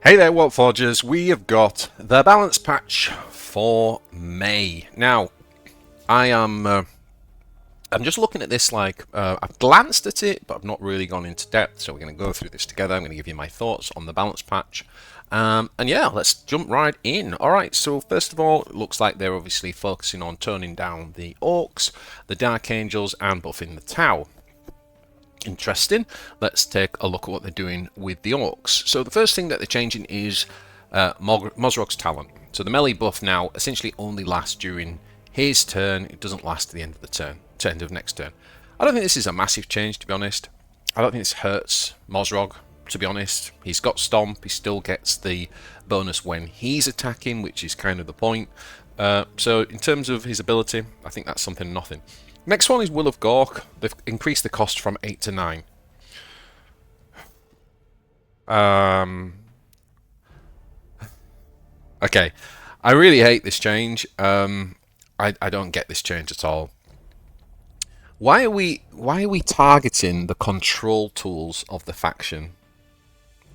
Hey there, Warpforgers. We have got the balance patch for May. Now, I'm just looking at this like I've glanced at it, but I've not really gone into depth. So we're going to go through this together. I'm going to give you my thoughts on the balance patch, and yeah, let's jump right in. All right. So first of all, it looks like they're obviously focusing on toning down the Orks, the Dark Angels, and buffing the Tau. Interesting. Let's take a look at what they're doing with the Orks. So the first thing that they're changing is Mozrog's talent. So the melee buff now essentially only lasts during his turn. It doesn't last to the end of the turn, to end of next turn. I don't think this is a massive change, to be honest. I don't think this hurts Mozrog, to be honest. He's got Stomp. He still gets the bonus when he's attacking, which is kind of the point. So in terms of his ability, I think that's something nothing. Next one is Will of Gork. They've increased the cost from 8 to 9. Okay, I really hate this change. I don't get this change at all. Why are we targeting the control tools of the faction?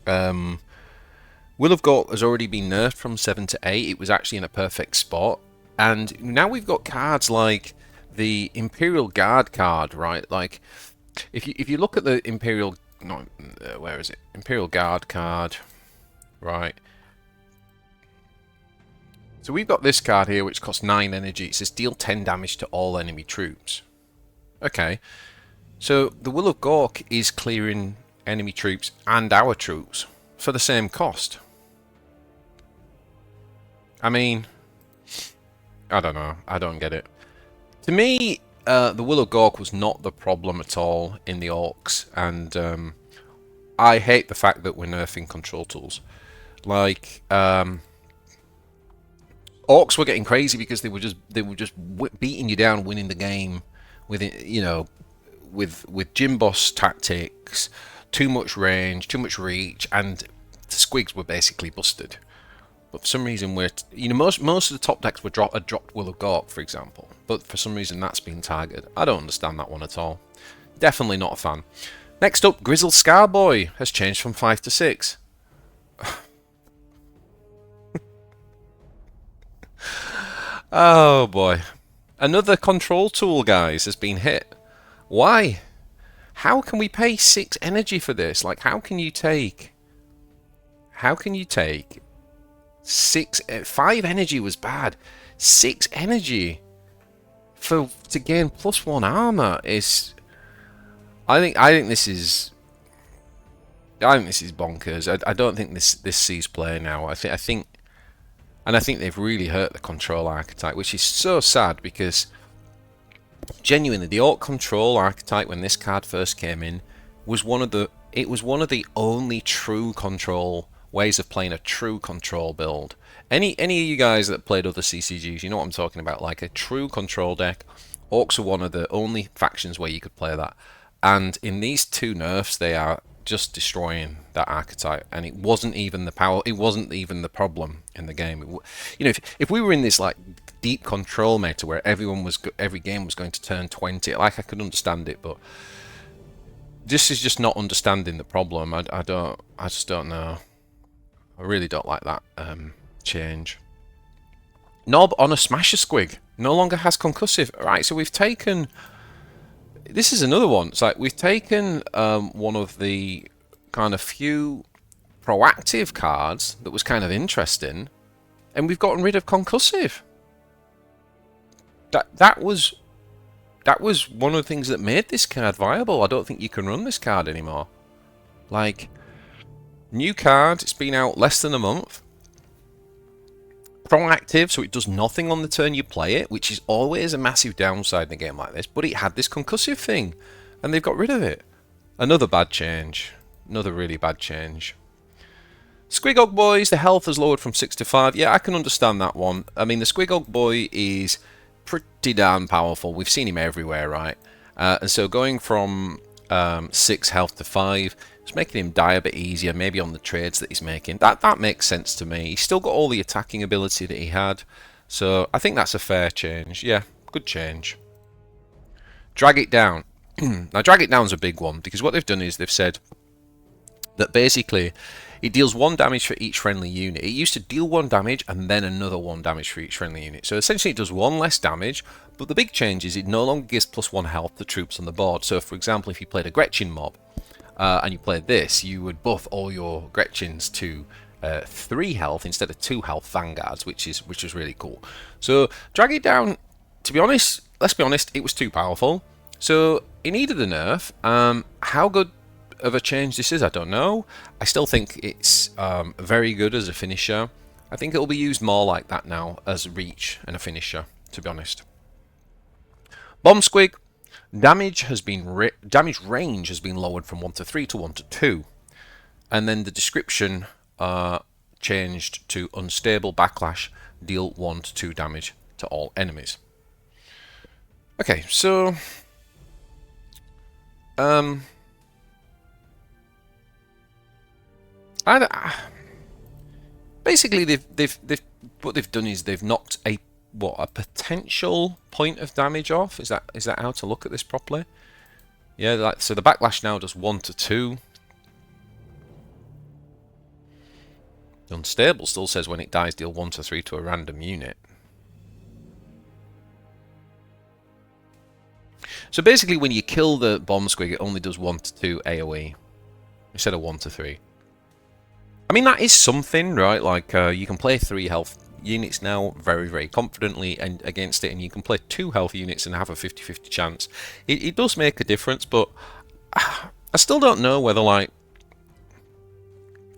Will of Gork has already been nerfed from 7 to 8. It was actually in a perfect spot, and now we've got cards like the Imperial Guard card, right? Like, if you look at the Imperial, no, where is it? Imperial Guard card, right? So we've got this card here, which costs 9 energy. It says deal 10 damage to all enemy troops. Okay, so the Will of Gork is clearing enemy troops and our troops for the same cost. I mean, I don't know. I don't get it. To me, the Will of Gork was not the problem at all in the Orks, and I hate the fact that we're nerfing control tools. Like, Orks were getting crazy because they were just beating you down, winning the game with, you know, with gym boss tactics, too much range, too much reach, and the Squigs were basically busted. But for some reason, most of the top decks were dropped Will of Gork, for example. But for some reason, that's been targeted. I don't understand that one at all. Definitely not a fan. Next up, Grizzle Scar Boy has changed from 5 to 6. Oh boy. Another control tool, guys, has been hit. Why? How can we pay 6 energy for this? Like, how can you take 5 energy was bad. 6 energy to gain +1 armor is. I think this is bonkers. I don't think this sees play now. I think they've really hurt the control archetype, which is so sad because genuinely the Orc control archetype when this card first came in was one of the only true control ways of playing a true control build. Any of you guys that played other CCGs, you know what I'm talking about, like a true control deck. Orcs are one of the only factions where you could play that. And in these 2 nerfs, they are just destroying that archetype. And it wasn't even the power, it wasn't even the problem in the game. You know, if we were in this like deep control meta where every game was going to turn 20, like I could understand it, but this is just not understanding the problem. I just don't know. I really don't like that change. Nob on a Smasher Squig no longer has concussive. Right, so we've taken. This is another one. It's like we've taken one of the kind of few proactive cards that was kind of interesting, and we've gotten rid of concussive. That was one of the things that made this card viable. I don't think you can run this card anymore. Like, new card, it's been out less than a month. Proactive, so it does nothing on the turn you play it, which is always a massive downside in a game like this, but it had this concussive thing, and they've got rid of it. Another bad change. Another really bad change. Squig Boys, the health has lowered from 6 to 5. Yeah, I can understand that one. I mean, the Squig Boy is pretty damn powerful. We've seen him everywhere, right? And so going from 6 health to 5, it's making him die a bit easier, maybe on the trades that he's making. That makes sense to me. He's still got all the attacking ability that he had, so I think that's a fair change. Yeah, good change. Drag it down. Now, drag it down is a big one, because what they've done is they've said that basically It deals 1 damage for each friendly unit. It used to deal 1 damage and then another 1 damage for each friendly unit. So essentially it does 1 less damage, but the big change is it no longer gives +1 health to troops on the board. So for example, if you played a Gretchen mob and you played this, you would buff all your Gretchens to 3 health instead of 2 health Vanguards, which is really cool. So drag it down, to be honest, let's be honest, it was too powerful. So it needed a nerf. How good of a change this is, I don't know. I still think it's very good as a finisher. I think it will be used more like that now as a reach and a finisher, to be honest. Bomb Squig, damage range has been lowered from 1 to 3 to 1 to 2, and then the description changed to unstable backlash, deal 1 to 2 damage to all enemies. Okay, so basically what they've done is they've knocked a potential point of damage off. Is that how to look at this properly? Yeah, so the backlash now does 1 to 2. The unstable still says when it dies, deal 1 to 3 to a random unit. So basically, when you kill the Bomb Squig, it only does 1 to 2 AoE instead of 1 to 3. I mean, that is something, right? Like, you can play 3 health units now very, very confidently and against it, and you can play 2 health units and have a 50-50 chance. It does make a difference, but I still don't know whether, like,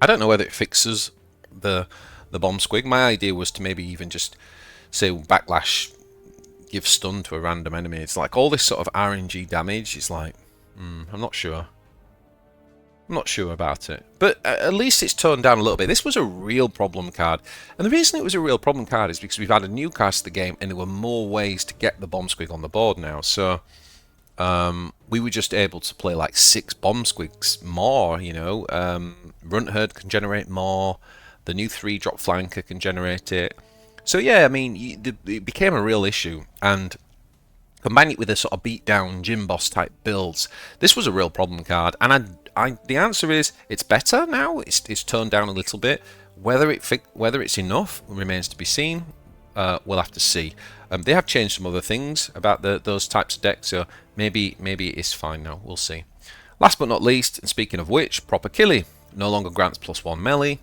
I don't know whether it fixes the Bomb Squig. My idea was to maybe even just say backlash, give stun to a random enemy. It's like all this sort of RNG damage. It's like, I'm not sure. I'm not sure about it, but at least it's toned down a little bit. This was a real problem card, and the reason it was a real problem card is because we've added new cards to the game, and there were more ways to get the Bomb Squig on the board now. So we were just able to play like 6 Bomb Squigs more. You know, Runt Herd can generate more. The new 3-drop flanker can generate it. So yeah, I mean, it became a real issue, and combine it with a sort of beat down gym boss type builds. This was a real problem card, and the answer is it's better now. It's toned down a little bit. Whether it's enough remains to be seen. We'll have to see. They have changed some other things about those types of decks, so maybe it is fine now. We'll see. Last but not least, and speaking of which, Proper Killy no longer grants +1 melee.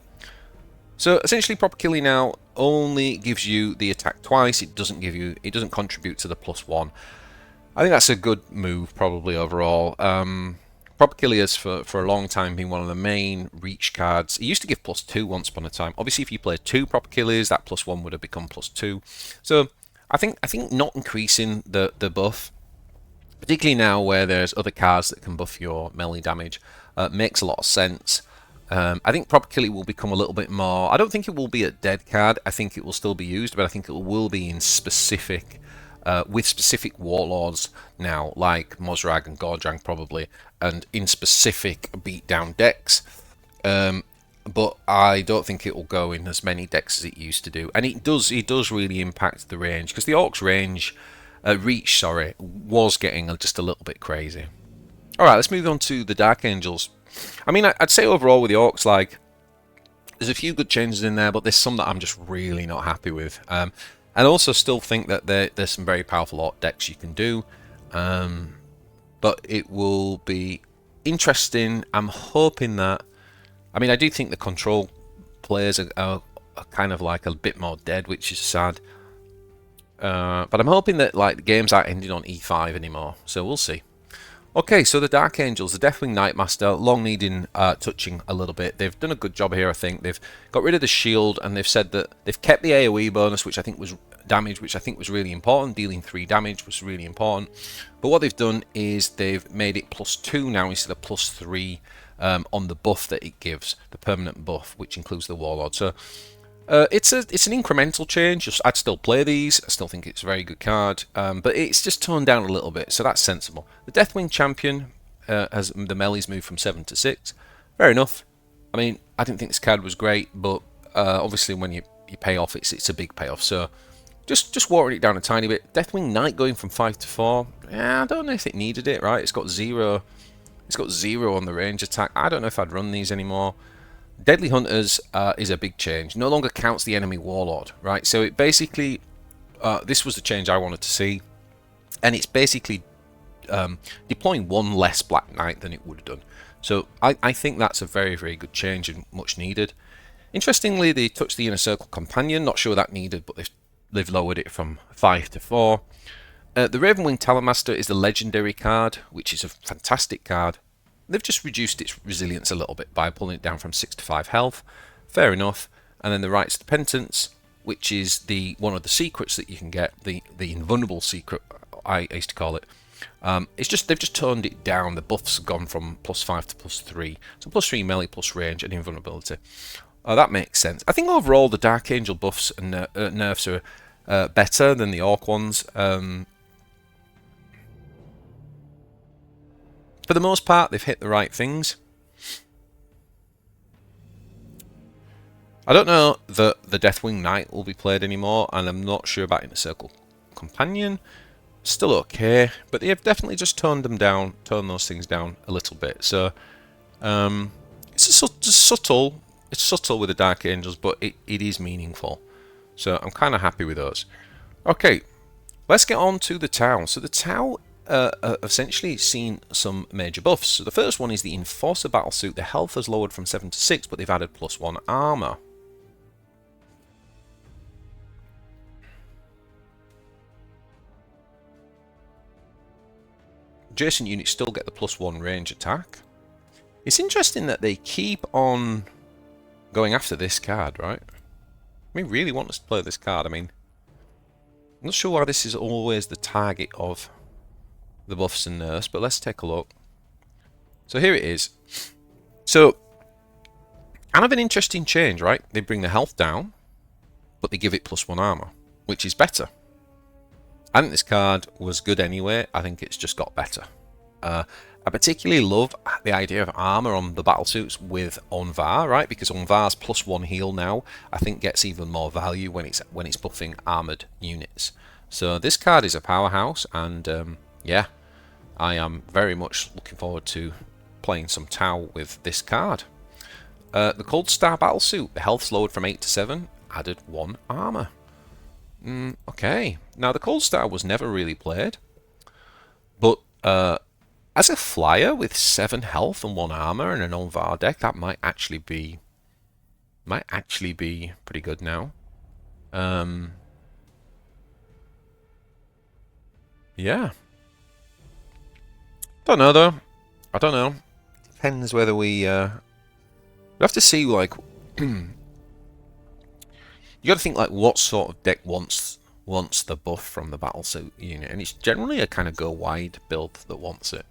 So essentially, Proper Killy now only gives you the attack twice. It doesn't contribute to the +1. I think that's a good move, probably overall. Proper Killy has for a long time been one of the main reach cards. It used to give +2 once upon a time. Obviously, if you played 2 Proper Killys, that +1 would have become +2. So I think not increasing the buff, particularly now where there's other cards that can buff your melee damage, makes a lot of sense. I think Proper Killy will become a little bit more. I don't think it will be a dead card. I think it will still be used, but I think it will be in specific. With specific warlords now, like Mozrag and Gordrang probably, and in specific beatdown decks. But I don't think it will go in as many decks as it used to do, and it does really impact the range, because the Orks reach was getting just a little bit crazy. All right, let's move on to the Dark Angels. I mean, I'd say overall with the Orks, like, there's a few good changes in there, but there's some that I'm just really not happy with. And also still think that there's some very powerful Orc decks you can do. But it will be interesting. I'm hoping that... I mean, I do think the control players are kind of like a bit more dead, which is sad. But I'm hoping that like the games aren't ending on E5 anymore. So we'll see. Okay, so the Dark Angels, the Deathwing Knightmaster, long needing touching a little bit. They've done a good job here, I think. They've got rid of the shield, and they've said that they've kept the AoE bonus, which I think was damage, which I think was really important. Dealing 3 damage was really important. But what they've done is they've made it +2 now instead of +3 on the buff that it gives, the permanent buff, which includes the Warlord. So it's an incremental change. I'd still play these. I still think it's a very good card, but it's just toned down a little bit, so that's sensible. The Deathwing Champion has the melee's moved from 7 to 6. Fair enough. I mean, I didn't think this card was great, but obviously when you pay off, it's a big payoff. So just watering it down a tiny bit. Deathwing Knight going from 5 to 4. Yeah, I don't know if it needed it. Right, it's got 0. It's got 0 on the range attack. I don't know if I'd run these anymore. Deadly Hunters is a big change. No longer counts the enemy warlord, right? So it basically, this was the change I wanted to see, and it's basically deploying one less Black Knight than it would have done. So I think that's a very, very good change and much needed. Interestingly, they touched the Inner Circle Companion. Not sure that needed, but they've lowered it from 5 to 4. The Ravenwing Talonmaster is the legendary card, which is a fantastic card. They've just reduced its resilience a little bit by pulling it down from 6 to 5 health. Fair enough. And then the Rites of the Penitence, which is one of the secrets that you can get, the invulnerable secret, I used to call it. It's just they've just toned it down. The buffs have gone from +5 to +3. So +3 melee, plus range, and invulnerability. That makes sense. I think overall the Dark Angel buffs and nerfs are better than the Orc ones. For the most part, they've hit the right things. I don't know that the Deathwing Knight will be played anymore, and I'm not sure about Inner Circle Companion. Still okay, but they have definitely just toned those things down a little bit. So it's subtle. It's subtle with the Dark Angels, but it is meaningful. So I'm kind of happy with those. Okay, let's get on to the Tau. So the Tau have essentially seen some major buffs. So the first one is the Enforcer Battlesuit. The health has lowered from 7 to 6, but they've added +1 armor. Adjacent units still get the +1 range attack. It's interesting that they keep on going after this card, right? We really want us to play this card. I mean, I'm not sure why this is always the target of the buffs and nerfs, but let's take a look. So here it is. So, kind of an interesting change, right? They bring the health down, but they give it +1 armor, which is better. I think this card was good anyway. I think it's just got better. I particularly love the idea of armor on the battlesuits with Onvar, right? Because Onvar's +1 heal now, I think, gets even more value when it's buffing armored units. So this card is a powerhouse, and yeah, I am very much looking forward to playing some Tau with this card. The Cold Star Battlesuit, the health's lowered from 8 to 7, added 1 armor. Okay, now the Cold Star was never really played, but as a flyer with 7 health and 1 armor and an Onvar deck, that might actually be pretty good now. Yeah. Don't know though. I don't know. Depends whether we have to see, like you got to think like what sort of deck wants the buff from the battlesuit unit, and it's generally a kind of go wide build that wants it.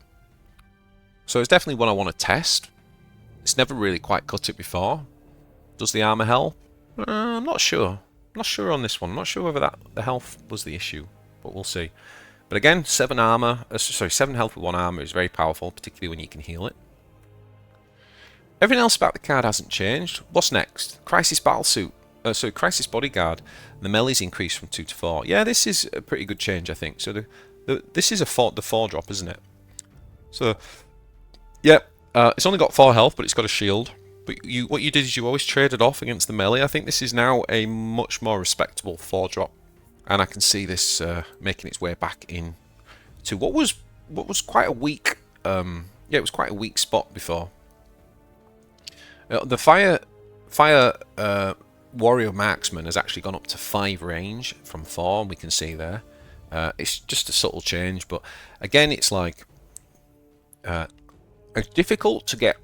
So it's definitely one I want to test. It's never really quite cut it before. Does the armor help? I'm not sure. I'm not sure on this one. I'm not sure whether the health was the issue, but we'll see. But again, 7 health with 1 armor is very powerful, particularly when you can heal it. Everything else about the card hasn't changed. What's next? Crisis Battlesuit. Crisis Bodyguard. The melee's increased from 2 to 4. Yeah, this is a pretty good change, I think. So this is the 4 drop, isn't it? So yeah, it's only got 4 health, but it's got a shield. But what you did is you always traded off against the melee. I think this is now a much more respectable 4 drop, and I can see this making its way back in to what was quite a weak. It was quite a weak spot before. The fire warrior marksman has actually gone up to 5 range from 4. We can see there. It's just a subtle change, but again, it's like it's difficult to get.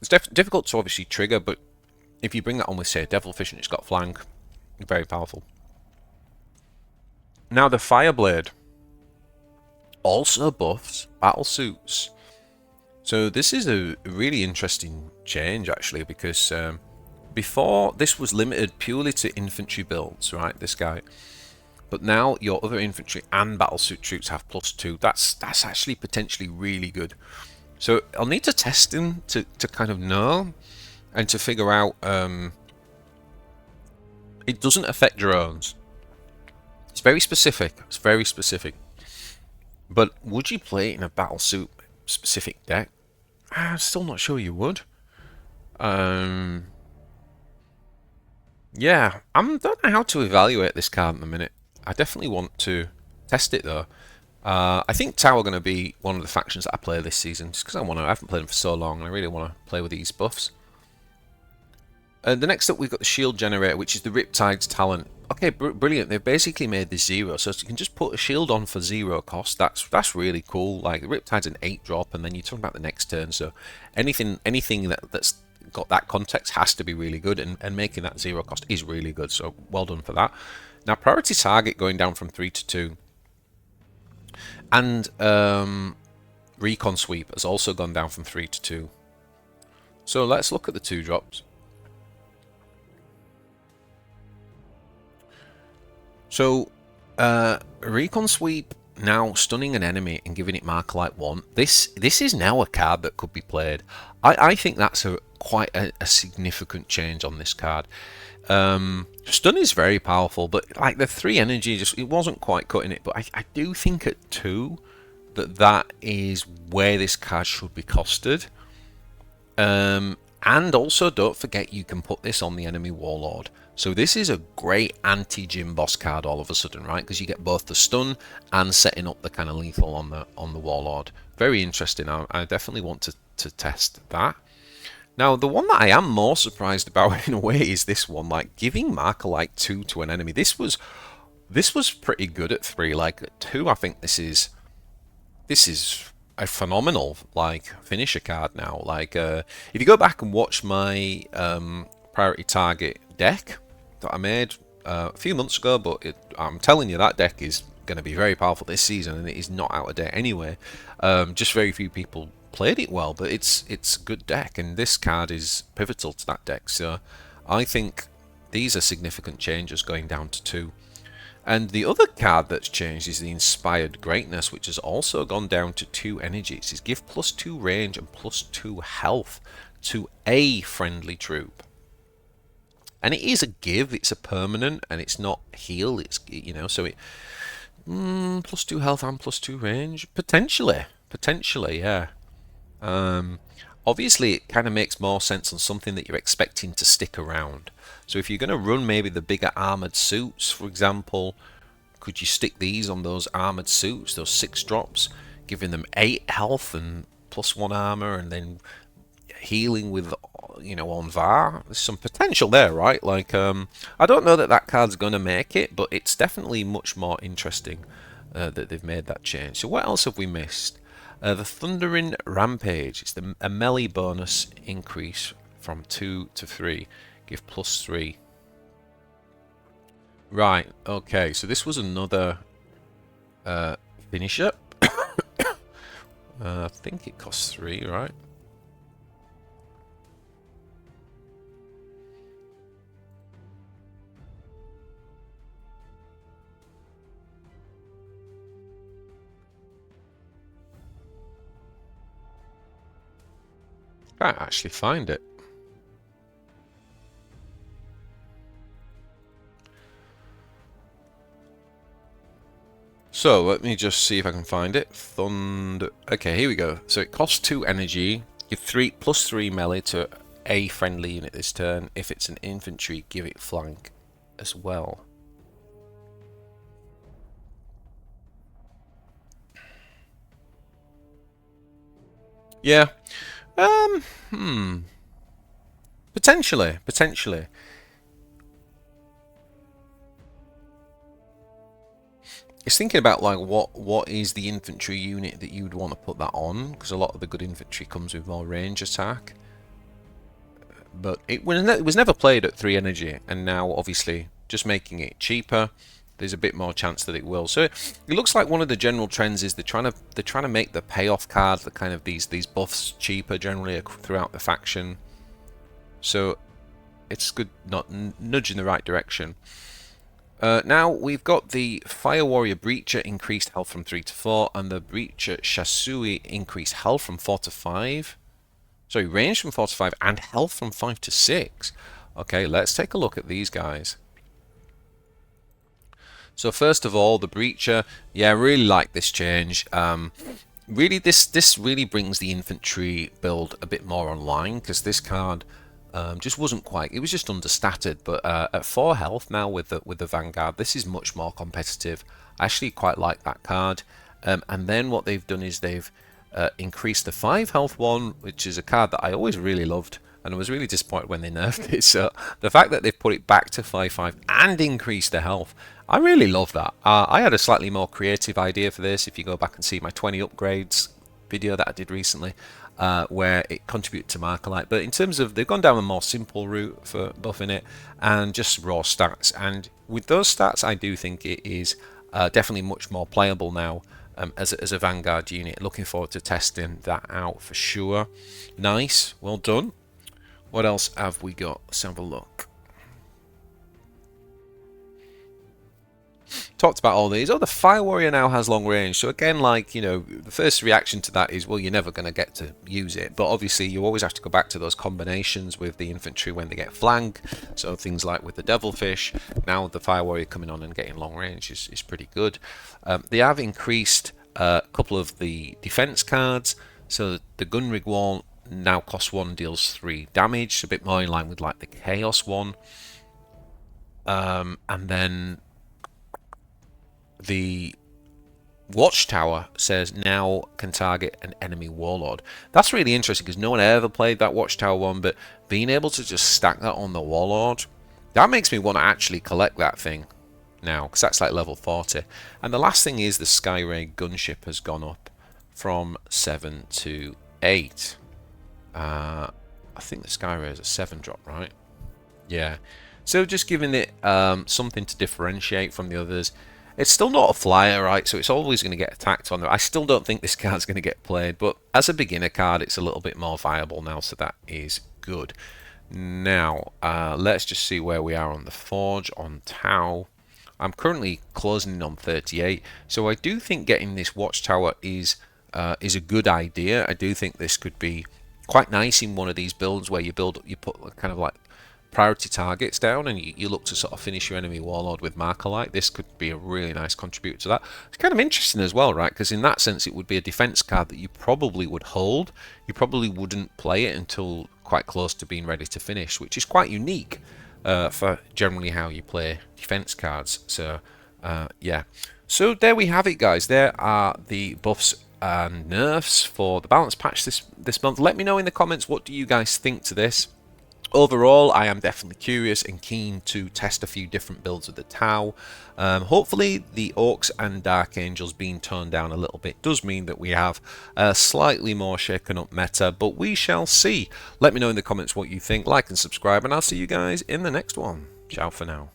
It's difficult to obviously trigger, but if you bring that on with, say, Devilfish and it's got flank, very powerful. Now the Fireblade also buffs battlesuits. So this is a really interesting change, actually, because before this was limited purely to infantry builds, right? This guy, but now your other infantry and battlesuit troops have +2. That's actually potentially really good. So I'll need to test him to kind of know and to figure out. It doesn't affect drones. It's very specific. It's very specific. But would you play it in a battlesuit specific deck? I'm still not sure you would. Yeah, I don't know how to evaluate this card at the minute. I definitely want to test it though. I think Tau are going to be one of the factions that I play this season, just because I haven't played them for so long, and I really want to play with these buffs. The next up, we've got the shield generator, which is the Riptide's talent. Okay, brilliant. They've basically made this 0, so you can just put a shield on for 0 cost. That's really cool. Like, the Riptide's an 8-drop, and then you're talking about the next turn, so anything that's got that context has to be really good, and making that 0 cost is really good, so well done for that. Now, priority target going down from 3 to 2. And Recon Sweep has also gone down from 3 to 2. So let's look at the 2-drops. So, Recon Sweep now stunning an enemy and giving it marker like 1. This is now a card that could be played. I think that's quite a significant change on this card. Stun is very powerful, but like the 3 energy, it wasn't quite cutting it. But I do think at 2 that is where this card should be costed. And also don't forget you can put this on the enemy warlord. So this is a great anti-gym boss card all of a sudden, right? Because you get both the stun and setting up the kind of lethal on the warlord. Very interesting. I definitely want to test that. Now, the one that I am more surprised about in a way is this one, like giving marker like 2 to an enemy. This was pretty good at 3. Like at 2, I think this is a phenomenal like finisher card now. Like if you go back and watch my priority target deck that I made a few months ago, but I'm telling you that deck is going to be very powerful this season, and it is not out of date anyway. Just very few people played it well, but it's a good deck, and this card is pivotal to that deck. So I think these are significant changes going down to 2. And the other card that's changed is the Inspired Greatness, which has also gone down to 2 energy. It says give +2 range and +2 health to a friendly troop. And it is a give, it's a permanent, and it's not heal, it's, you know, so it +2 health and +2 range, potentially, yeah. Obviously it kind of makes more sense on something that you're expecting to stick around. So if you're going to run maybe the bigger armored suits, for example, could you stick these on those armored suits, those 6 drops, giving them 8 health and +1 armor, and then healing with, you know, on VAR? There's some potential there, right? Like, I don't know that card's going to make it, but it's definitely much more interesting that they've made that change. So what else have we missed? The Thundering Rampage. It's a melee bonus increase from 2 to 3. Give +3. Right, okay, so this was another finisher. I think it costs 3, right? Can't actually find it. So let me just see if I can find it. Thunder. Okay, here we go. So it costs 2 energy. Give +3 melee to a friendly unit this turn. If it's an infantry, give it flank as well. Yeah. Potentially. It's thinking about like what is the infantry unit that you'd want to put that on, because a lot of the good infantry comes with more range attack. But it was never played at 3 energy, and now obviously just making it cheaper, there's a bit more chance that it will. So it looks like one of the general trends is they're trying to make the payoff cards, the kind of these buffs, cheaper generally throughout the faction. So it's good, not nudge in the right direction. Now we've got the Fire Warrior Breacher increased health from 3 to 4, and the Breacher Shasui increased health from 4 to 5. Sorry, range from 4 to 5 and health from 5 to 6. Okay, let's take a look at these guys. So first of all, the Breacher, yeah, I really like this change. really, this really brings the infantry build a bit more online, because this card just wasn't quite. It was just understated. But at 4 health now with the Vanguard, this is much more competitive. I actually quite like that card. And then what they've done is they've increased the 5 health one, which is a card that I always really loved, and I was really disappointed when they nerfed it. So the fact that they've put it back to 5/5 and increased the health, I really love that. I had a slightly more creative idea for this. If you go back and see my 20 upgrades video that I did recently, where it contributed to Markalite. But in terms of, they've gone down a more simple route for buffing it and just raw stats. And with those stats, I do think it is definitely much more playable now as a Vanguard unit. Looking forward to testing that out for sure. Nice, well done. What else have we got? Let's have a look. Talked about all these. Oh, the Fire Warrior now has long range. So again, like, you know, the first reaction to that is, well, you're never going to get to use it. But obviously, you always have to go back to those combinations with the infantry when they get flank. So things like with the Devilfish. Now the Fire Warrior coming on and getting long range is pretty good. They have increased a couple of the defense cards. So the Gunrig Wall now costs 1, deals 3 damage. A bit more in line with like the Chaos one. And then the Watchtower says now can target an enemy warlord. That's really interesting because no one ever played that Watchtower one, but being able to just stack that on the warlord, that makes me want to actually collect that thing now, because that's like level 40. And the last thing is the Skyray gunship has gone up from 7 to 8. I think the Skyray is a 7 drop, right? Yeah. So just giving it something to differentiate from the others. It's still not a flyer, right? So it's always going to get attacked on. I still don't think this card's going to get played, but as a beginner card, it's a little bit more viable now, so that is good. Now, let's just see where we are on the Forge, on Tau. I'm currently closing in on 38, so I do think getting this Watchtower is a good idea. I do think this could be quite nice in one of these builds where you put kind of like priority targets down and you look to sort of finish your enemy warlord with Markalite. This could be a really nice contributor to that. It's kind of interesting as well, right? Because in that sense it would be a defense card that you probably would hold. You probably wouldn't play it until quite close to being ready to finish, which is quite unique for generally how you play defense cards. So yeah, so there we have it, guys. There are the buffs and nerfs for the balance patch this month. Let me know in the comments, what do you guys think to this? Overall, I am definitely curious and keen to test a few different builds of the Tau. Hopefully, the Orks and Dark Angels being toned down a little bit does mean that we have a slightly more shaken up meta, but we shall see. Let me know in the comments what you think, like and subscribe, and I'll see you guys in the next one. Ciao for now.